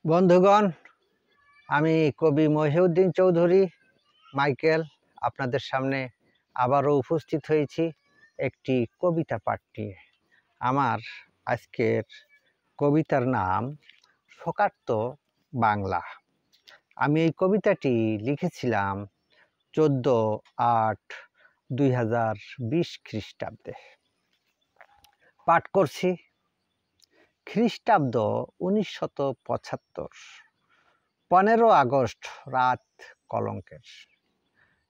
বন্ধুগণ, আমি কবি মহিউদ্দিন চৌধুরী মাইকেল আপনাদের সামনে আবারও উপস্থিত হয়েছি একটি কবিতা পাঠ নিয়ে। আমার আজকের কবিতার নাম শোকার্ত বাংলা। আমি এই কবিতাটি লিখেছিলাম 14/8/2020 খ্রিস্টাব্দে। পাঠ করছি। খ্রিস্টাব্দ 1975, 15 আগস্ট, রাত কলঙ্কের।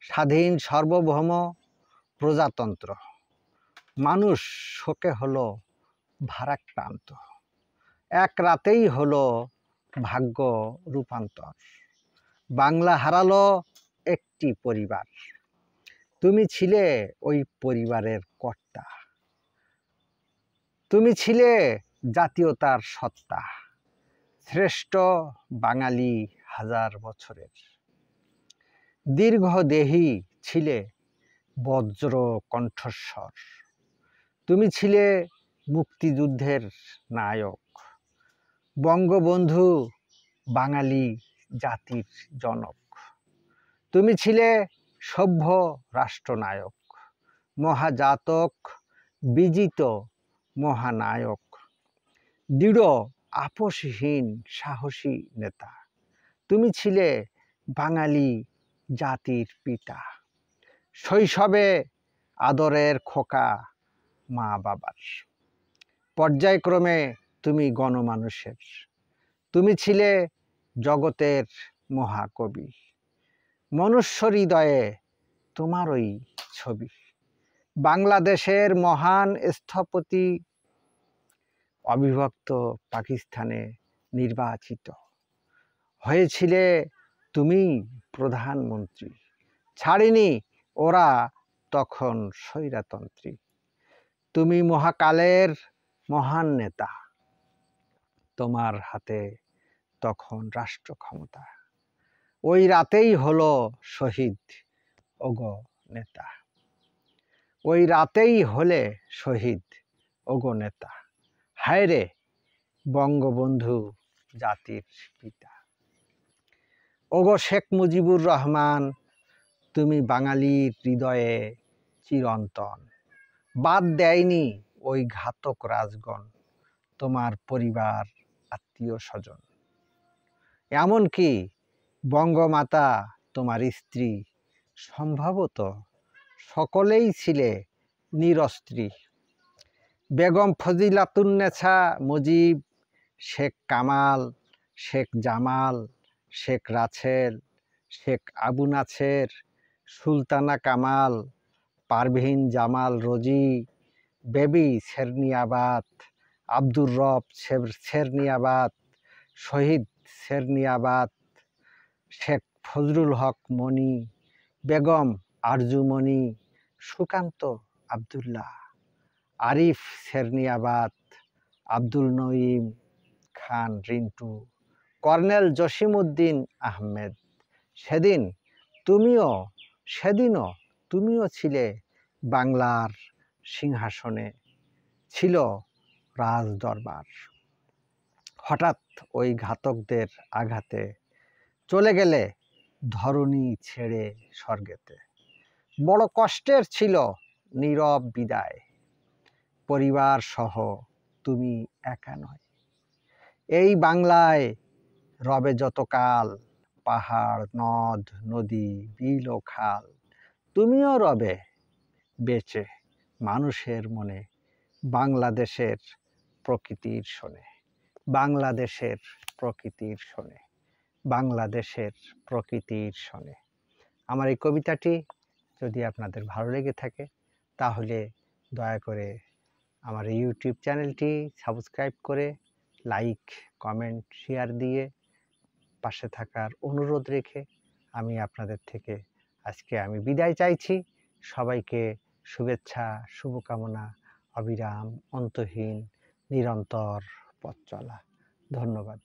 স্বাধীন সার্বভৌম প্রজাতন্ত্র, মানুষ শোকে হলো ভারাক্রান্ত। এক রাতেই হলো ভাগ্য রূপান্তর, বাংলা হারালো একটি পরিবার। তুমি ছিলে ওই পরিবারের কর্তা, তুমি ছিলে জাতীয়তার সত্তা, শ্রেষ্ঠ বাঙালি হাজার বছরের। দীর্ঘদেহী ছিলে বজ্র কণ্ঠস্বর, তুমি ছিলে মুক্তিযুদ্ধের নায়ক। বঙ্গবন্ধু বাঙালি জাতির জনক, তুমি ছিলে সভ্য রাষ্ট্রনায়ক। মহাজাতক, বিজিত মহানায়ক, দৃঢ় আপোষহীন সাহসী নেতা। তুমি ছিলে বাঙালি জাতির পিতা, শৈশবে আদরের খোকা মা বাবার। পর্যায়ক্রমে তুমি গণমানুষের, তুমি ছিলে জগতের মহাকবি। মনুষ্য হৃদয়ে তোমারই ছবি। বাংলাদেশের মহান স্থপতি, অবিভক্ত পাকিস্তানে নির্বাচিত হয়েছিলে তুমি প্রধানমন্ত্রী। ছাড়েনি ওরা তখন স্বৈরতন্ত্রী। তুমি মহাকালের মহান নেতা, তোমার হাতে তখন রাষ্ট্র ক্ষমতা। ওই রাতেই হলো শহীদ ওগো নেতা, ওই রাতেই হলে শহীদ ওগো নেতা। হায় রে বঙ্গবন্ধু জাতির পিতা। ওগো শেখ মুজিবুর রহমান, তুমি বাঙালির হৃদয়ে চিরন্তন। বাদ দেয়নি ওই ঘাতক রাজগণ, তোমার পরিবার আত্মীয় স্বজন। এমনকি বঙ্গমাতা তোমার স্ত্রী, সম্ভবত সকলেই ছিলে নিরস্ত্রী। বেগম ফজিলাতুন্নেছা মুজিব, শেখ কামাল, শেখ জামাল, শেখ রাছেল, শেখ আবু নাছের, সুলতানা কামাল, পারভীন জামাল রোজি, বেবি সেরনিয়াবাত, আব্দুর রব সেরনিয়াবাত, শহীদ সেরনিয়াবাত, শেখ ফজলুল হক মনি, বেগম আরজুমনি, সুকান্ত আবদুল্লাহ, আরিফ সেরনিয়াবাত, আব্দুল নঈম খান রিন্টু, কর্নেল জসিমউদ্দিন আহমেদ। সেদিনও তুমিও ছিলে বাংলার সিংহাসনে, ছিল রাজ দরবার। হঠাৎ ওই ঘাতকদের আঘাতে চলে গেলে ধরণী ছেড়ে স্বর্গেতে। বড় কষ্টের ছিল নীরব বিদায়, পরিবার সহ তুমি একা নয়। এই বাংলায় রবে যতকাল পাহাড়, নদ, নদী, বিল ও খাল, তুমিও রবে বেঁচে মানুষের মনে, বাংলাদেশের প্রকৃতির শোনে, বাংলাদেশের প্রকৃতির শোনে, বাংলাদেশের প্রকৃতির শোনে। আমার এই কবিতাটি যদি আপনাদের ভালো লেগে থাকে, তাহলে দয়া করে আমার এই ইউটিউব চ্যানেলটি সাবস্ক্রাইব করে লাইক, কমেন্ট, শেয়ার দিয়ে পাশে থাকার অনুরোধ রেখে আমি আপনাদের থেকে আজকে বিদায় চাইছি। সবাইকে শুভেচ্ছা, শুভকামনা, অবিরাম, অন্তহীন, নিরন্তর পথ চলা। ধন্যবাদ।